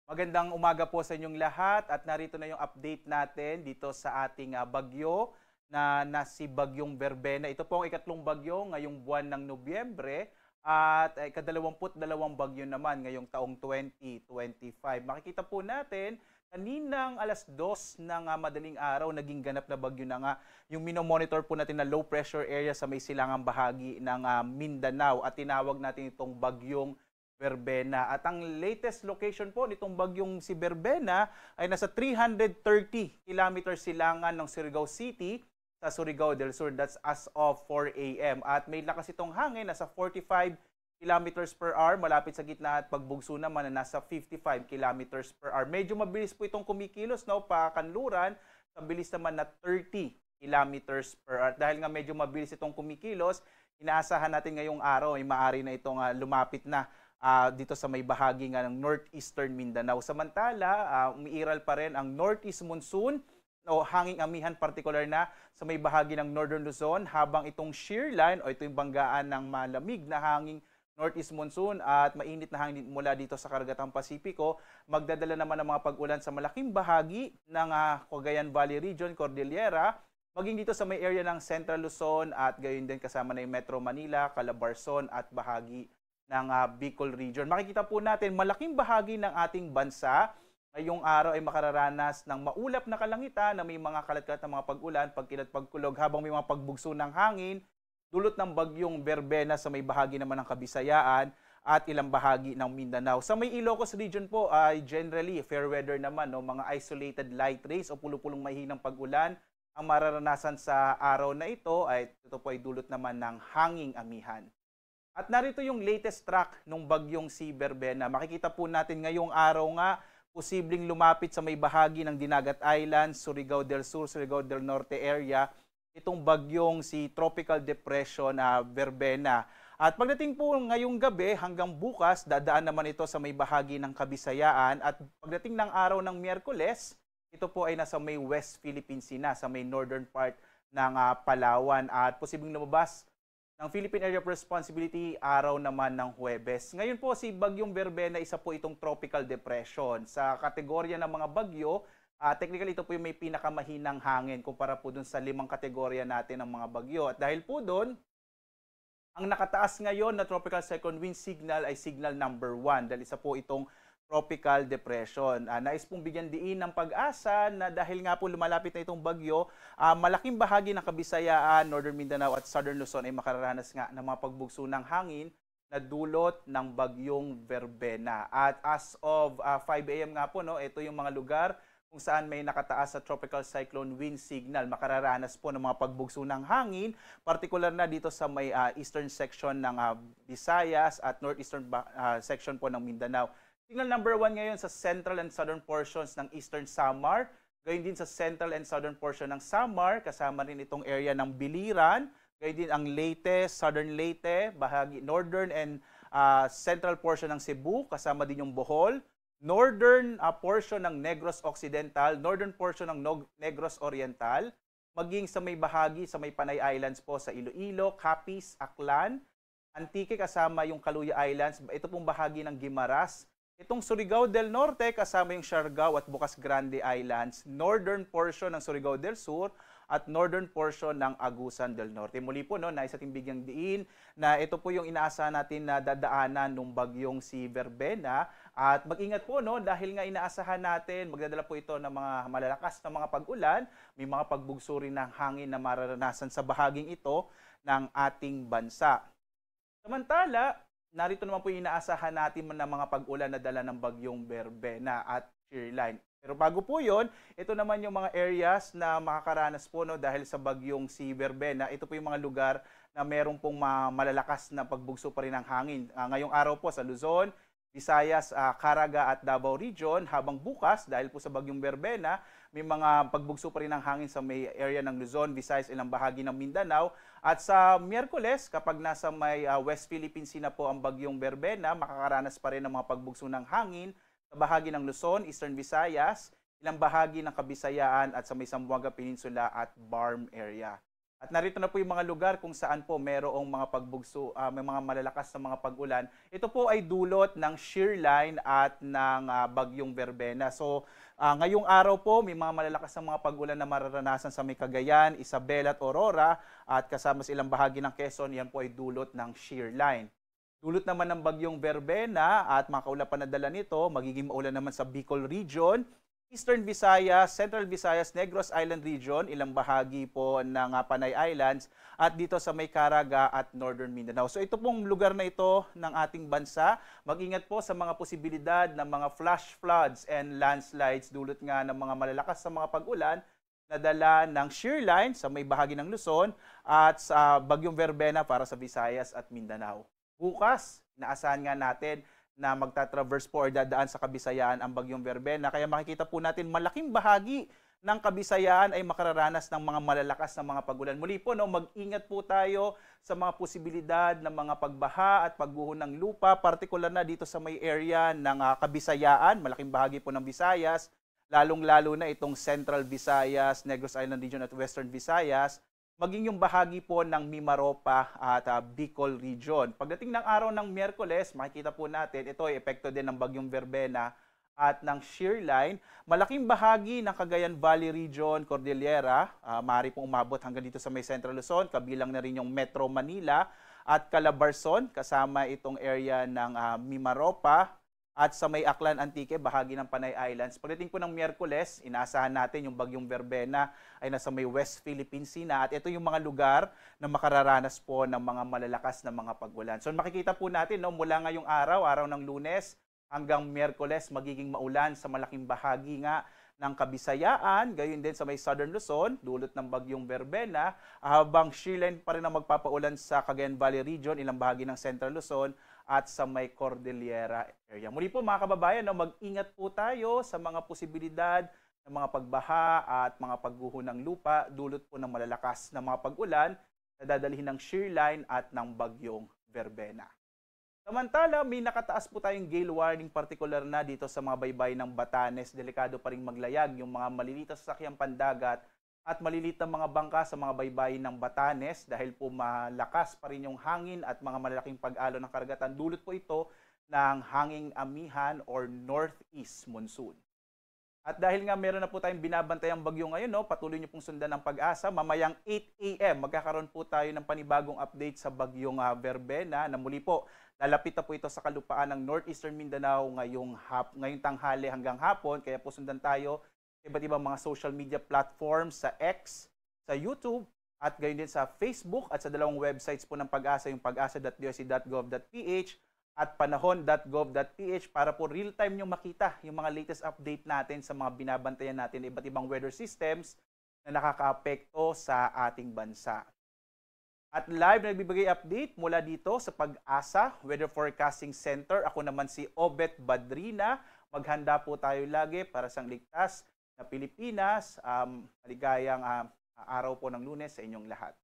Magandang umaga po sa inyong lahat at narito na yung update natin dito sa ating bagyo na si Bagyong Berbena. Ito po ang ikatlong bagyo ngayong buwan ng Nobyembre at ikadalawamput-dalawang bagyo naman ngayong taong 2025. Makikita po natin kaninang alas 2 ng madaling araw naging ganap na bagyo na nga yung minomonitor po natin na low pressure area sa may silangang bahagi ng Mindanao at tinawag natin itong Bagyong Berbena. At ang latest location po nitong bagyong si Berbena ay nasa 330 kilometers silangan ng Surigao City sa Surigao del Sur. That's as of 4 a.m. At may lakas itong hangin, nasa 45 kilometers per hour, malapit sa gitna at pagbugso naman na nasa 55 kilometers per hour. Medyo mabilis po itong kumikilos, no, pakanluran, sa bilis naman na 30 kilometers per hour. Dahil nga medyo mabilis itong kumikilos, inaasahan natin ngayong araw ay maaari na itong lumapit na dito sa may bahagi nga ng northeastern Mindanao. Samantala, umiiral pa rin ang northeast monsoon o hanging amihan particular na sa may bahagi ng northern Luzon habang itong shear line o ito yung banggaan ng malamig na hanging northeast monsoon at mainit na hangin mula dito sa Karagatang Pasipiko, magdadala naman ng mga pag-ulan sa malaking bahagi ng Cagayan Valley Region, Cordillera, maging dito sa may area ng Central Luzon at gayon din kasama na yung Metro Manila, Calabarzon at bahagi ng Bicol Region. Makikita po natin malaking bahagi ng ating bansa ngayong araw ay makararanas ng maulap na kalangitan na may mga kalat-kalat na mga pag-ulan, pagkilat, pagkulog habang may mga pagbugso ng hangin, dulot ng bagyong Berbena sa may bahagi naman ng Kabisayaan at ilang bahagi ng Mindanao. Sa may Ilocos Region po ay generally fair weather naman, no? Mga isolated light rays o pulo-pulong mahinang pag-ulan ang mararanasan sa araw na ito ay ito po ay dulot naman ng hanging amihan. At narito yung latest track ng bagyong si Berbena. Makikita po natin ngayong araw nga, posibleng lumapit sa may bahagi ng Dinagat Island, Surigao del Sur, Surigao del Norte area, itong bagyong si Tropical Depression na Berbena. At pagdating po ngayong gabi hanggang bukas, dadaan naman ito sa may bahagi ng Kabisayaan. At pagdating ng araw ng Miyerkules, ito po ay nasa may West Philippine Sea na, sa may northern part ng Palawan. At posibleng lumabas ng Philippine Area of Responsibility araw naman ng Huwebes. Ngayon po si Bagyong Berbena, isa po itong tropical depression. Sa kategorya ng mga bagyo, technically ito po yung may pinakamahinang hangin kumpara po dun sa 5 kategorya natin ng mga bagyo. At dahil po dun, ang nakataas ngayon na tropical cyclone wind signal ay signal number 1 dahil isa po itong tropical depression. Nais pong bigyan diin ng pag-asa na dahil nga po lumalapit na itong bagyo, malaking bahagi ng Kabisayaan, Northern Mindanao at Southern Luzon ay makararanas nga ng mga pagbugso ng hangin na dulot ng bagyong Berbena. At as of 5 a.m. nga po, no, ito yung mga lugar kung saan may nakataas sa tropical cyclone wind signal. Makararanas po ng mga pagbugso ng hangin, particular na dito sa may eastern section ng Visayas at northeastern section po ng Mindanao. Signal number 1 ngayon sa central and southern portions ng eastern Samar. Gayon din sa central and southern portion ng Samar, kasama rin itong area ng Biliran. Gayon din ang Leyte, southern Leyte, bahagi northern and central portion ng Cebu, kasama din yung Bohol. Northern portion ng Negros Occidental, northern portion ng Negros Oriental, maging sa may bahagi sa may Panay Islands po sa Iloilo, Capiz, Aklan, Antique kasama yung Caluya Islands, ito pong bahagi ng Guimaras. Itong Surigao del Norte kasama yung Siargao at Bocas Grande Islands, northern portion ng Surigao del Sur at northern portion ng Agusan del Norte. Muli po, no, nais ating bigyang diin na ito po yung inaasahan natin na dadaanan ng bagyong si Berbena. At mag-ingat po, no, dahil nga inaasahan natin, magdadala po ito ng mga malalakas na mga pag-ulan, may mga pagbugso rin ng hangin na mararanasan sa bahaging ito ng ating bansa. Samantala, narito naman po yung inaasahan natin na mga pag-ulan na dala ng bagyong Berbena at shear line. Pero bago po yon, ito naman yung mga areas na makakaranas po, no, dahil sa bagyong si Berbena. Ito po yung mga lugar na meron pong malalakas na pagbugso pa rin ng hangin. Ngayong araw po sa Luzon, Visayas, Caraga at Davao Region, habang bukas dahil po sa bagyong Berbena, may mga pagbugso pa rin ng hangin sa may area ng Luzon, Visayas, ilang bahagi ng Mindanao. At sa Miyerkules, kapag nasa may West Philippine Sea na po ang bagyong Berbena, makakaranas pa rin ng mga pagbugso ng hangin sa bahagi ng Luzon, Eastern Visayas, ilang bahagi ng Kabisayaan at sa may Zamboanga Peninsula at Barm area. At narito na po yung mga lugar kung saan po merong mga may mga malalakas na mga pag-ulan. Ito po ay dulot ng shear line at ng bagyong Verbena. So, ngayong araw po, may mga malalakas na mga pag-ulan na mararanasan sa may Cagayan, Isabel at Aurora. At kasama sa ilang bahagi ng Quezon, yan po ay dulot ng shear line. Dulot naman ng bagyong Verbena at mga kaulapan na dala nito, magiging maulan naman sa Bicol Region, Eastern Visayas, Central Visayas, Negros Island Region, ilang bahagi po ng Panay Islands, at dito sa may Caraga at Northern Mindanao. So ito pong lugar na ito ng ating bansa. Mag-ingat po sa mga posibilidad ng mga flash floods and landslides dulot nga ng mga malalakas sa mga pag-ulan na dala ng shear line sa may bahagi ng Luzon at sa bagyong Verbena para sa Visayas at Mindanao. Bukas, inaasahan nga natin na magta-traverse po or dadaan sa Kabisayaan ang bagyong Verbena. Kaya makikita po natin malaking bahagi ng Kabisayaan ay makararanas ng mga malalakas na mga pag-ulan. Muli po, mag-ingat po tayo sa mga posibilidad ng mga pagbaha at pagguho ng lupa, partikular na dito sa may area ng Kabisayaan, malaking bahagi po ng Visayas, lalong-lalo na itong Central Visayas, Negros Island Region at Western Visayas, maging yung bahagi po ng Mimaropa at Bicol Region. Pagdating ng araw ng Miyerkules, makikita po natin, ito ay epekto din ng bagyong Verbena at ng shear line. Malaking bahagi ng Cagayan Valley Region, Cordillera, maaari pong umabot hanggang dito sa may Central Luzon, kabilang na rin yung Metro Manila at Calabarzon, kasama itong area ng Mimaropa, at sa may Aklan Antique, bahagi ng Panay Islands. Pagdating po ng Miyerkules, inaasahan natin yung bagyong Verbena ay nasa may West Philippine Sea na. At ito yung mga lugar na makararanas po ng mga malalakas na mga pag-ulan. So makikita po natin, mula ngayong araw ng Lunes hanggang Miyerkules, magiging maulan sa malaking bahagi nga ng Kabisayaan, gayon din sa may Southern Luzon, dulot ng bagyong Verbena, habang shear line pa rin ang magpapaulan sa Cagayan Valley Region, ilang bahagi ng Central Luzon, at sa may Cordillera area. Muli po mga kababayan, mag-ingat po tayo sa mga posibilidad ng mga pagbaha at mga pagguho ng lupa, dulot po ng malalakas na mga pag-ulan na dadalhin ng shear line at ng bagyong Verbena. Samantala, may nakataas po tayong gale warning partikular na dito sa mga baybay ng Batanes. Delikado pa rin maglayag yung mga maliliit na sasakyang pandagat at maliliit na mga bangka sa mga baybayin ng Batanes dahil po malakas pa rin yung hangin at mga malalaking pag-alo ng karagatan. Dulot po ito ng hanging amihan or northeast monsoon. At dahil nga meron na po tayong binabantayang bagyo ngayon, patuloy niyo pong sundan ng Pag-asa. Mamayang 8 a.m. magkakaroon po tayo ng panibagong update sa bagyong Verbena na muli po lalapit na po ito sa kalupaan ng Northeastern Mindanao ngayong tanghali hanggang hapon. Kaya po sundan tayo iba't ibang mga social media platforms sa X, sa YouTube, at gayon din sa Facebook at sa dalawang websites po ng Pag-asa, yung pag-asa.doc.gov.ph at panahon.gov.ph para po real-time nyo makita yung mga latest update natin sa mga binabantayan natin iba't ibang weather systems na nakakaapekto sa ating bansa. At live na nagbibigay update mula dito sa Pag-asa Weather Forecasting Center. Ako naman si Obet Badrina. Maghanda po tayo lagi para sa ligtas na Pilipinas. Maligayang araw po ng Lunes sa inyong lahat.